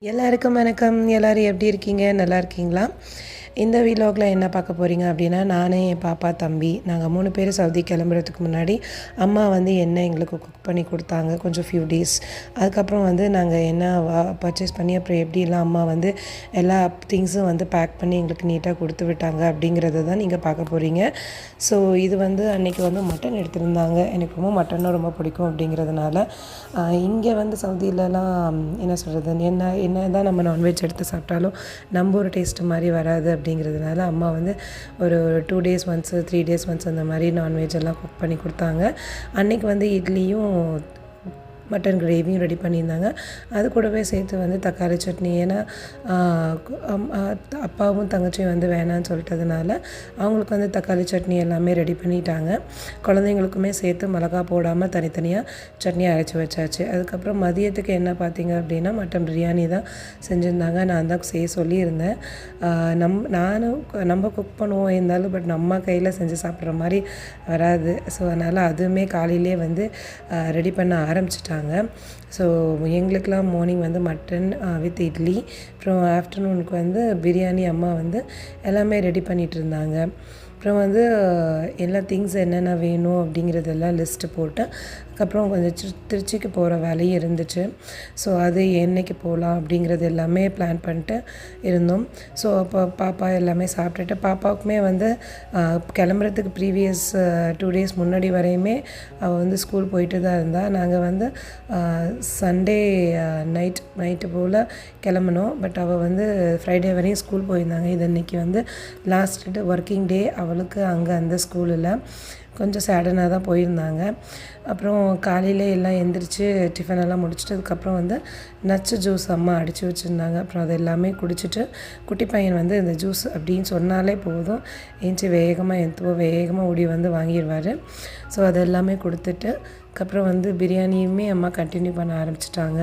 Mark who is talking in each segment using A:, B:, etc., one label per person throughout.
A: எல்லாருக்கும் வணக்கம். எல்லோரும் எப்படி இருக்கீங்க? நல்லா இருக்கீங்களா? இந்த வீலாகில் என்ன பார்க்க போகிறீங்க அப்படின்னா, நானே என் பாப்பா தம்பி நாங்கள் 3 பேர் சவுதி கிளம்புறதுக்கு முன்னாடி அம்மா வந்து என்ன எங்களுக்கு குக் பண்ணி கொடுத்தாங்க கொஞ்சம் ஃபியூ டேஸ். அதுக்கப்புறம் வந்து நாங்கள் என்ன பர்ச்சேஸ் பண்ணி அப்புறம் எப்படிலாம் அம்மா வந்து எல்லா திங்ஸும் வந்து பேக் பண்ணி எங்களுக்கு நீட்டாக கொடுத்து விட்டாங்க அப்படிங்கிறத தான் நீங்கள் பார்க்க போகிறீங்க. ஸோ இது வந்து அன்றைக்கி வந்து மட்டன் எடுத்திருந்தாங்க. எனக்கு ரொம்ப மட்டனும் ரொம்ப பிடிக்கும் அப்படிங்கிறதுனால இங்கே வந்து சவுதியிலலாம் என்ன சொல்கிறது, என்ன தான் நம்ம நான்வெஜ் எடுத்து சாப்பிட்டாலும் நம்ம ஒரு டேஸ்ட்டு மாதிரி வராது. அப்படிங்கிறதுனால அம்மா வந்து ஒரு 2 டேஸ் ஒன்ஸு 3 டேஸ் ஒன்ஸ் அந்த மாதிரி நான்வெஜ் எல்லாம் குக் பண்ணி கொடுத்தாங்க. அன்றைக்கி வந்து இட்லியும் மட்டன் கிரேவியும் ரெடி பண்ணியிருந்தாங்க. அது கூடவே சேர்த்து வந்து தக்காளி சட்னி. ஏன்னா அப்பாவும் தங்கச்சியும் வந்து வேணான்னு சொல்லிட்டதுனால அவங்களுக்கு வந்து தக்காளி சட்னி எல்லாமே ரெடி பண்ணிட்டாங்க. குழந்தைங்களுக்குமே சேர்த்து மிளகா போடாமல் தனித்தனியாக சட்னி அரைச்சி வச்சாச்சு. அதுக்கப்புறம் மதியத்துக்கு என்ன பார்த்திங்க அப்படின்னா மட்டன் பிரியாணி தான் செஞ்சுருந்தாங்க. நான் தான் செய்ய சொல்லியிருந்தேன். நம்ம குக் பண்ணுவோம் இருந்தாலும் பட் நம்ம கையில் செஞ்சு சாப்பிட்ற மாதிரி வராது. ஸோ அதனால் அதுவுமே காலையிலே வந்து ரெடி பண்ண ஆரம்பிச்சிட்டாங்க. ஸோ எங்களுக்கெலாம் மார்னிங் வந்து மட்டன் வித் இட்லி, அப்புறம் ஆஃப்டர்நூனுக்கு வந்து பிரியாணி அம்மா வந்து எல்லாமே ரெடி பண்ணிகிட்டு இருந்தாங்க. அப்புறம் வந்து எல்லா திங்ஸ் என்னென்ன வேணும் அப்படிங்கிறதெல்லாம் லிஸ்ட்டு போட்டு அதுக்கப்புறம் கொஞ்சம் திருச்சிக்கு போகிற வேலையும் இருந்துச்சு. ஸோ அது என்னைக்கு போகலாம் அப்படிங்கிறது எல்லாமே பிளான் பண்ணிட்டு இருந்தோம். ஸோ அப்போ பாப்பா எல்லாமே சாப்பிட்டுட்டு பாப்பாவுக்குமே வந்து கிளம்புறதுக்கு ப்ரீவியஸ் 2 டேஸ் முன்னாடி வரையுமே அவள் வந்து ஸ்கூல் போயிட்டு தான் இருந்தாள். நாங்கள் வந்து சண்டே நைட்டு போல் கிளம்பினோம். பட் அவள் வந்து ஃப்ரைடே வரையும் ஸ்கூல் போயிருந்தாங்க. இது இன்றைக்கி வந்து லாஸ்ட் ஒர்க்கிங் டே அவளுக்கு அங்கே அந்த ஸ்கூலில். கொஞ்சம் சேடனாக தான் போயிருந்தாங்க. அப்புறம் காலையில் எல்லாம் எந்திரிச்சு டிஃபனெல்லாம் முடிச்சுட்டு அதுக்கப்புறம் வந்து நச்சு ஜூஸ் அம்மா அடித்து வச்சுருந்தாங்க. அப்புறம் அது எல்லாமே குடிச்சிட்டு குட்டி பையன் வந்து இந்த ஜூஸ் அப்படின்னு சொன்னாலே போதும் ஏஞ்சி வேகமாக ஓடி வந்து வாங்கிடுவார். ஸோ அது எல்லாமே கொடுத்துட்டு அதுக்கப்புறம் வந்து பிரியாணியுமே அம்மா கண்டினியூ பண்ண ஆரம்பிச்சிட்டாங்க.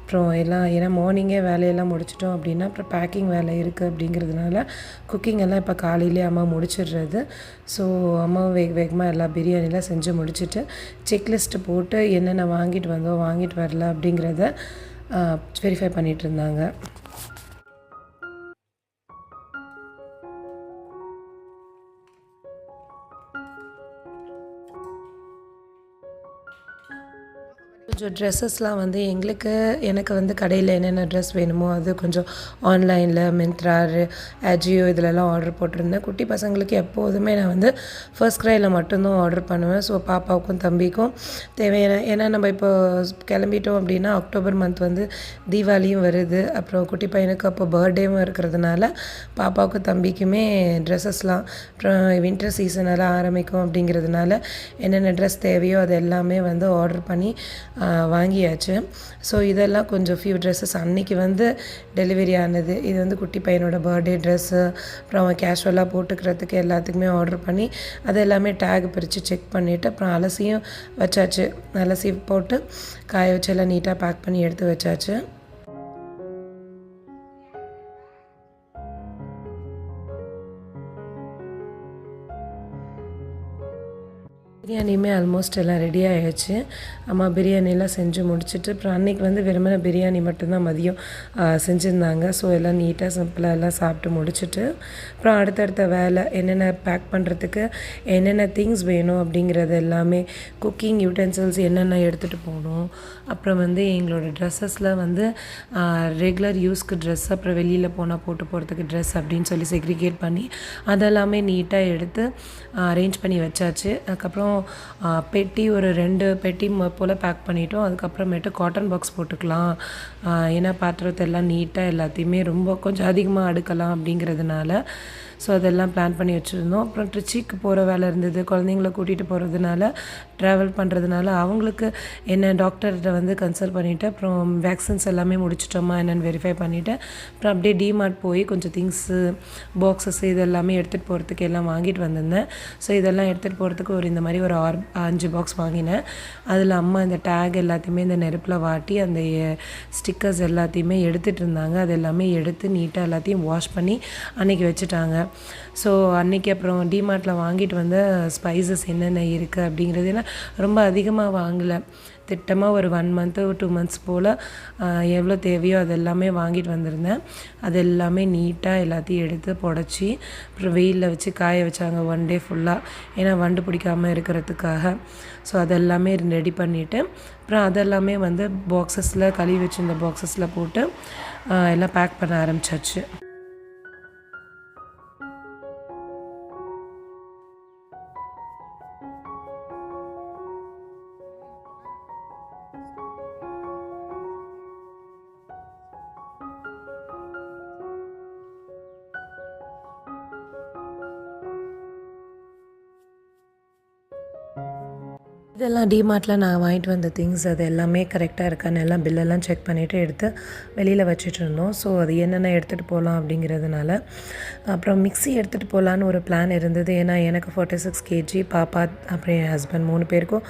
A: அப்புறம் எல்லாம் ஏன்னா மார்னிங்கே வேலையெல்லாம் முடிச்சிட்டோம் அப்படின்னா அப்புறம் பேக்கிங் வேலை இருக்குது அப்படிங்கிறதுனால குக்கிங் எல்லாம் இப்போ காலையிலே அம்மா முடிச்சிடுறது. ஸோ அம்மா வேகமாக எல்லா பிரியாணிலாம் செஞ்சு முடிச்சுட்டு செக்லிஸ்ட்டு போட்டு என்னென்ன வாங்கிட்டு வரல அப்படிங்கிறத வெரிஃபை பண்ணிகிட்டு இருந்தாங்க. கொஞ்சம் ட்ரெஸ்ஸஸ்லாம் வந்து எனக்கு வந்து கடையில் என்னென்ன ட்ரெஸ் வேணுமோ அது கொஞ்சம் ஆன்லைனில் மிந்த்ரா, அஜியோ இதிலலாம் ஆர்டர் போட்டிருந்தேன். குட்டி பசங்களுக்கு எப்போதுமே நான் வந்து ஃபர்ஸ்ட் க்ரையில் மட்டும்தான் ஆர்டர் பண்ணுவேன். ஸோ பாப்பாவுக்கும் தம்பிக்கும் தேவையான ஏன்னா நம்ம இப்போ கிளம்பிட்டோம் அப்படின்னா அக்டோபர் மந்த் வந்து தீபாவளியும் வருது. அப்புறம் குட்டி பையனுக்கு அப்போ பர்த்டேவும் இருக்கிறதுனால பாப்பாவுக்கும் தம்பிக்குமே ட்ரெஸ்ஸஸ்லாம் அப்புறம் வின்டர் சீசனெல்லாம் ஆரம்பிக்கும் அப்படிங்கிறதுனால என்னென்ன ட்ரெஸ் தேவையோ அது எல்லாமே வந்து ஆர்டர் பண்ணி வாங்கியாச்சு. ஸோ இதெல்லாம் கொஞ்சம் ஃபியூ ட்ரெஸ்ஸஸ் அன்றைக்கி வந்து டெலிவரி ஆனது. இது வந்து குட்டி பையனோட பர்த்டே ட்ரெஸ்ஸு, அப்புறம் அவன் கேஷுவலாக போட்டுக்கிறதுக்கு எல்லாத்துக்குமே ஆர்டர் பண்ணி அது எல்லாமே டேக் பிரித்து செக் பண்ணிவிட்டு அப்புறம் அலசியும் வச்சாச்சு. அலசி போட்டு காய வச்சு எல்லாம் நீட்டாக பேக் பண்ணி எடுத்து வச்சாச்சு. பிரியாணியுமே ஆல்மோஸ்ட் எல்லாம் ரெடி ஆகிடுச்சு. அம்மா பிரியாணிலாம் செஞ்சு முடிச்சுட்டு அப்புறம் அன்றைக்கி வந்து வெறுமனே பிரியாணி மட்டும்தான் மதியம் செஞ்சுருந்தாங்க. ஸோ எல்லாம் நீட்டாக சிம்பிளாக எல்லாம் சாப்பிட்டு முடிச்சுட்டு அப்புறம் அடுத்தடுத்த வேலை என்னென்ன பேக் பண்ணுறதுக்கு என்னென்ன திங்ஸ் வேணும் அப்படிங்கிறது எல்லாமே குக்கிங் யூட்டென்சில்ஸ் என்னென்ன எடுத்துகிட்டு போகணும். அப்புறம் வந்து எங்களோட ட்ரெஸ்ஸஸில் வந்து ரெகுலர் யூஸ்க்கு ட்ரெஸ், அப்புறம் வெளியில் போனால் போட்டு போகிறதுக்கு ட்ரெஸ் அப்படின்னு சொல்லி செக்ரிகேட் பண்ணி அதெல்லாமே நீட்டாக எடுத்து அரேஞ்ச் பண்ணி வச்சாச்சு. அதுக்கப்புறம் பெட்டி ஒரு 2 பெட்டி போல் பேக் பண்ணிட்டோம். அதுக்கப்புறமேட்டு காட்டன் பாக்ஸ் போட்டுக்கலாம். ஏன்னா பாத்திரத்தை எல்லாம் நீட்டாக எல்லாத்தையுமே ரொம்ப கொஞ்சம் அதிகமாக அடுக்கலாம் அப்படிங்கிறதுனால ஸோ அதெல்லாம் பிளான் பண்ணி வச்சுருந்தோம். அப்புறம் ட்ரிச்சிக்கு போகிற வேலை இருந்தது. குழந்தைங்கள கூட்டிகிட்டு போகிறதுனால ட்ராவல் பண்ணுறதுனால அவங்களுக்கு என்ன டாக்டர்கிட்ட வந்து கன்சல்ட் பண்ணிவிட்டு அப்புறம் வேக்சின்ஸ் எல்லாமே முடிச்சிட்டோமா என்னென்னு வெரிஃபை பண்ணிவிட்டு அப்புறம் அப்படியே டிமார்ட் போய் கொஞ்சம் திங்ஸு பாக்ஸஸ் இது எல்லாமே எடுத்துகிட்டு போகிறதுக்கு எல்லாம் வாங்கிட்டு வந்திருந்தேன். ஸோ இதெல்லாம் எடுத்துகிட்டு போகிறதுக்கு இந்த மாதிரி ஒரு 5 பாக்ஸ் வாங்கினேன். அதில் அம்மா இந்த டேக் எல்லாத்தையுமே இந்த நெருப்பில் வாட்டி அந்த ஸ்டிக்கர்ஸ் எல்லாத்தையுமே எடுத்துகிட்டு இருந்தாங்க. அது எல்லாமே எடுத்து நீட்டாக எல்லாத்தையும் வாஷ் பண்ணி அன்றைக்கி வச்சுட்டாங்க. ஸோ அன்றைக்கி அப்புறம் டிமார்ட்டில் வாங்கிட்டு வந்த ஸ்பைசஸ் என்னென்ன இருக்குது அப்படிங்கிறது ஏன்னா ரொம்ப அதிகமாக வாங்கலை. திட்டமாக ஒரு 1 மந்த்து 2 மந்த்ஸ் போல் எவ்வளோ தேவையோ அது எல்லாமே வாங்கிட்டு வந்திருந்தேன். அது எல்லாமே நீட்டாக எல்லாத்தையும் எடுத்து புடச்சி அப்புறம் வெயிலில் வச்சு காய வச்சாங்க 1 டே ஃபுல்லாக. ஏன்னா வண்டு பிடிக்காமல் இருக்கிறதுக்காக. ஸோ அதெல்லாமே ரெடி பண்ணிவிட்டு அப்புறம் அதெல்லாமே வந்து பாக்ஸஸில் கழுவி வச்சுருந்த பாக்ஸஸில் போட்டு எல்லாம் பேக் பண்ண ஆரம்பிச்சாச்சு. இதெல்லாம் டிமார்ட்டில் நான் வாங்கிட்டு வந்த திங்ஸ் அது எல்லாமே கரெக்டாக இருக்கான்னு எல்லாம் பில்லெல்லாம் செக் பண்ணிவிட்டு எடுத்து வெளியில் வச்சுட்டு இருந்தோம். ஸோ அது என்னென்ன எடுத்துகிட்டு போகலாம் அப்படிங்கிறதுனால அப்புறம் மிக்ஸி எடுத்துகிட்டு போகலான்னு ஒரு பிளான் இருந்தது. ஏன்னா எனக்கு 46 kg, பாப்பா அப்புறம் என் ஹஸ்பண்ட் 3 பேருக்கும்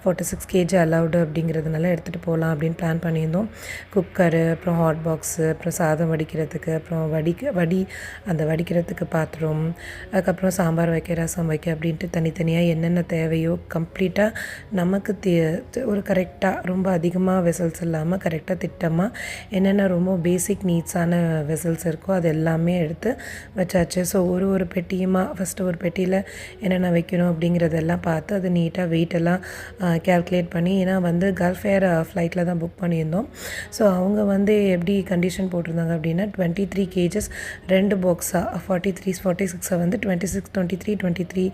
A: 46 kg அலவுடு அப்படிங்கிறதுனால எடுத்துகிட்டு போகலாம் அப்படின்னு பிளான் பண்ணியிருந்தோம். குக்கரு, அப்புறம் ஹாட் பாக்ஸு, அப்புறம் சாதம் வடிக்கிறதுக்கு, அப்புறம் அந்த வடிக்கிறதுக்கு பாத்திரம், அதுக்கப்புறம் சாம்பார் வைக்க, ரசம் வைக்க அப்படின்ட்டு தனித்தனியாக என்னென்ன தேவையோ கம்ப்ளீட்டாக நமக்கு ஒரு கரெக்டாக ரொம்ப அதிகமாக வெசல்ஸ் இல்லாமல் கரெக்டாக திட்டமாக என்னென்ன ரொம்ப பேசிக் நீட்ஸான வெசல்ஸ் இருக்கோ அது எல்லாமே எடுத்து வச்சாச்சு. ஸோ ஒரு பெட்டியுமா ஃபஸ்ட்டு ஒரு பெட்டியில் என்னென்ன வைக்கணும் அப்படிங்கிறதெல்லாம் பார்த்து அது நீட்டாக வெயிட்டெல்லாம் கேல்குலேட் பண்ணி, ஏன்னா வந்து கல்ஃப் ஏர் ஃப்ளைட்டில் தான் புக் பண்ணியிருந்தோம். ஸோ அவங்க வந்து எப்படி கண்டிஷன் போட்டிருந்தாங்க அப்படின்னா 23 kgs 2 பாக்ஸாக 46 வந்து 26, 23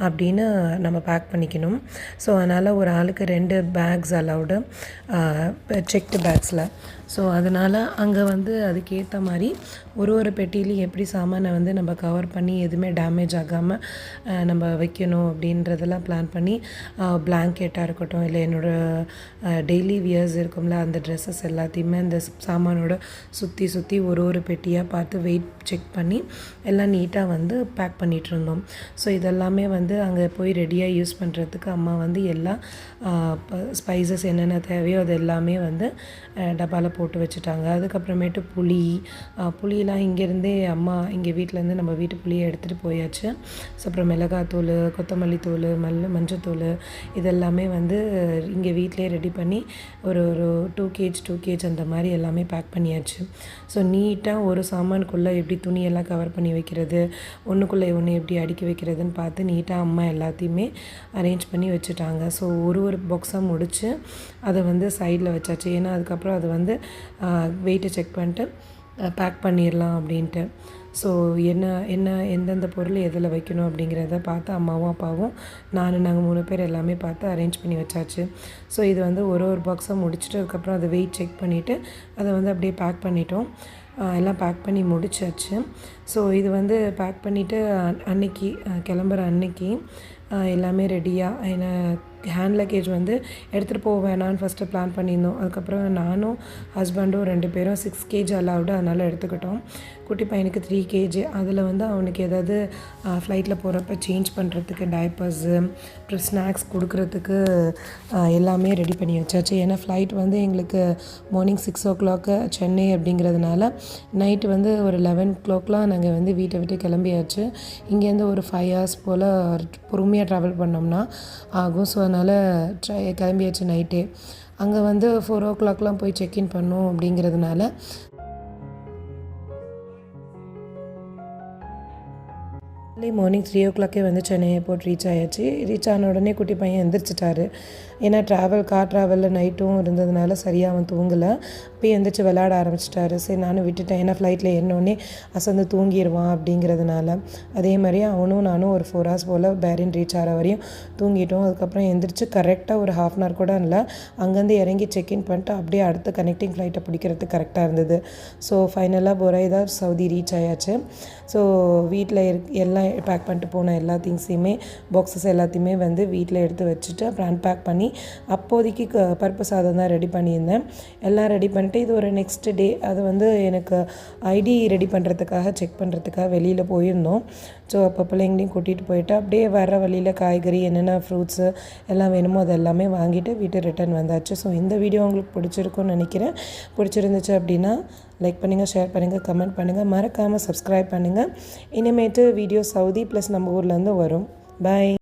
A: அப்படின்னு நம்ம பேக் பண்ணிக்கணும். ஸோ அதனால் ஒரு ஆளுக்கு 2 பேக்ஸ் அலவுடு செக்டு பேக்ஸில். ஸோ அதனால் அங்கே வந்து அதுக்கேற்ற மாதிரி ஒரு பெட்டிலையும் எப்படி சாமானை வந்து நம்ம கவர் பண்ணி எதுவுமே டேமேஜ் ஆகாமல் நம்ம வைக்கணும் அப்படின்றதெல்லாம் பிளான் பண்ணி பிளாங்கெட்டாக இருக்கட்டும், இல்லை என்னோடய டெய்லி வியர்ஸ் இருக்கும்ல அந்த ட்ரெஸ்ஸஸ் எல்லாத்தையுமே அந்த சாமானோட சுற்றி ஒரு பெட்டியாக பார்த்து வெயிட் செக் பண்ணி எல்லாம் நீட்டாக வந்து பேக் பண்ணிகிட்டு இருந்தோம். ஸோ இதெல்லாமே வந்து அங்கே போய் ரெடியாக யூஸ் பண்ணுறதுக்கு அம்மா வந்து எல்லா ஸ்பைசஸ் என்னென்ன தேவையோ அது எல்லாமே வந்து டப்பாவில் போட்டு வச்சுட்டாங்க. அதுக்கப்புறமேட்டு புளியெலாம் இங்கேருந்தே அம்மா இங்கே வீட்டிலேருந்து நம்ம வீட்டு புளியை எடுத்துகிட்டு போயாச்சு. ஸோ அப்புறம் மிளகாத்தூள், கொத்தமல்லி தூள், மஞ்சத்தூள் இதெல்லாமே வந்து இங்கே வீட்டிலே ரெடி பண்ணி ஒரு 2 kg அந்த மாதிரி எல்லாமே பேக் பண்ணியாச்சு. ஸோ நீட்டாக ஒரு சாமானுக்குள்ளே எப்படி துணியெல்லாம் கவர் பண்ணி வைக்கிறது, ஒன்றுக்குள்ளே ஒன்று எப்படி அடுக்கி வைக்கிறதுன்னு பார்த்து நீட்டாக அம்மா எல்லாத்தையுமே அரேஞ்ச் பண்ணி வச்சுட்டாங்க. ஸோ ஒரு பாக்ஸாக முடித்து அதை வந்து சைடில் வச்சாச்சு. ஏன்னா அதுக்கப்புறம் அது வந்து வெயிட்டை செக் பண்ணிட்டு பேக் பண்ணிடலாம் அப்படின்ட்டு. ஸோ எந்தெந்த பொருள் எதில் வைக்கணும் அப்படிங்கிறத பார்த்து அம்மாவும் அப்பாவும் நாங்கள் 3 பேர் எல்லாமே பார்த்து அரேஞ்ச் பண்ணி வச்சாச்சு. ஸோ இது வந்து ஒரு பாக்ஸாக முடிச்சுட்டு அதுக்கப்புறம் அதை வெயிட் செக் பண்ணிவிட்டு அதை வந்து அப்படியே பேக் பண்ணிட்டோம். எல்லாம் பேக் பண்ணி முடிச்சாச்சு. ஸோ இது வந்து பேக் பண்ணிவிட்டு அன்னைக்கு கிளம்புற அன்னைக்கு எல்லாமே ரெடியாக ஏன்னா ஹேண்ட் லக்கேஜ் வந்து எடுத்துகிட்டு போக வேணான்னு ஃபஸ்ட்டு பிளான் பண்ணியிருந்தோம். அதுக்கப்புறம் நானும் ஹஸ்பண்டும் 2 பேரும் 6 kg அலவுடு அதனால் எடுத்துக்கிட்டோம். குட்டி பையனுக்கு 3 kg. அதில் வந்து அவனுக்கு ஏதாவது ஃப்ளைட்டில் போகிறப்ப சேஞ்ச் பண்ணுறதுக்கு டைப்பர்ஸு, அப்புறம் ஸ்நாக்ஸ் கொடுக்குறதுக்கு எல்லாமே ரெடி பண்ணி வச்சாச்சு. ஏன்னா ஃப்ளைட் வந்து எங்களுக்கு மார்னிங் 6 o'clock சென்னை அப்படிங்கிறதுனால நைட்டு வந்து ஒரு 11 o'clockலாம் நாங்கள் வந்து வீட்டை விட்டு கிளம்பியாச்சு. இங்கேருந்து ஒரு 5 hours போல் பொறுமையாக ட்ராவல் பண்ணோம்னா ஆகும். ஸோ அதனால் கிளம்பியாச்சு நைட்டே. அங்கே வந்து 4 o'clockலாம் போய் செக்இன் பண்ணோம் அப்படிங்கிறதுனால மார்னிங் 3 o'clock வந்து சென்னை ஏர்போர்ட் ரீச் ஆயாச்சு. ரீச் ஆன உடனே குட்டி பையன் எந்திரிச்சிட்டாரு. ஏன்னா கார் ட்ராவலில் நைட்டும் இருந்ததுனால சரியாக அவன் தூங்கலை. போய் எந்திரிச்சு விளையாட ஆரம்பிச்சிட்டாரு. சரி நானும் விட்டுட்டேன், ஏன்னா ஃப்ளைட்டில் ஏறினோடனே அசந்து தூங்கிடுவான் அப்படிங்கிறதுனால. அதே மாதிரி நானும் ஒரு 4 hours போல் பேரின் ரீச் ஆகிற வரையும் தூங்கிட்டோம். அதுக்கப்புறம் எந்திரிச்சு கரெக்டாக ஒரு 1/2 hour கூட இல்லை, அங்கேருந்து இறங்கி செக்இன் பண்ணிட்டு அப்படியே அடுத்த கனெக்டிங் ஃப்ளைட்டை பிடிக்கிறதுக்கு கரெக்டாக இருந்தது. ஸோ ஃபைனலாக புரைதா சவுதி ரீச் ஆயாச்சு. ஸோ வீட்டில் எல்லாம் பேக் பண்ணிட்டு போன எல்லா திங்ஸையுமே பாக்ஸஸ் எல்லாத்தையுமே வந்து வீட்டில் எடுத்து வச்சுட்டு அப்புறம் அன்பேக் பண்ணி அப்போதைக்கு பருப்பு சாதம் தான் ரெடி பண்ணியிருந்தேன். எல்லாம் ரெடி பண்ணிட்டு இது ஒரு நெக்ஸ்ட் டே அது வந்து எனக்கு ஐடி ரெடி பண்ணுறதுக்காக செக் பண்ணுறதுக்காக வெளியில் போயிருந்தோம். ஸோ அப்போ பிள்ளைங்களையும் கூட்டிகிட்டு போயிட்டு அப்படியே வர வழியில் காய்கறி என்னென்ன ஃப்ரூட்ஸு எல்லாம் வேணுமோ அது எல்லாமே வாங்கிட்டு வீட்டு ரிட்டர்ன் வந்தாச்சு. ஸோ இந்த வீடியோ உங்களுக்கு பிடிச்சிருக்குன்னு நினைக்கிறேன். பிடிச்சிருந்துச்சு அப்படின்னா லைக் பண்ணுங்கள், ஷேர் பண்ணுங்கள், கமெண்ட் பண்ணுங்கள், மறக்காமல் சப்ஸ்கிரைப் பண்ணுங்கள். இனிமேட்டு வீடியோ சவுதி ப்ளஸ் நம்ம ஊர்லேருந்து வரும். பாய்.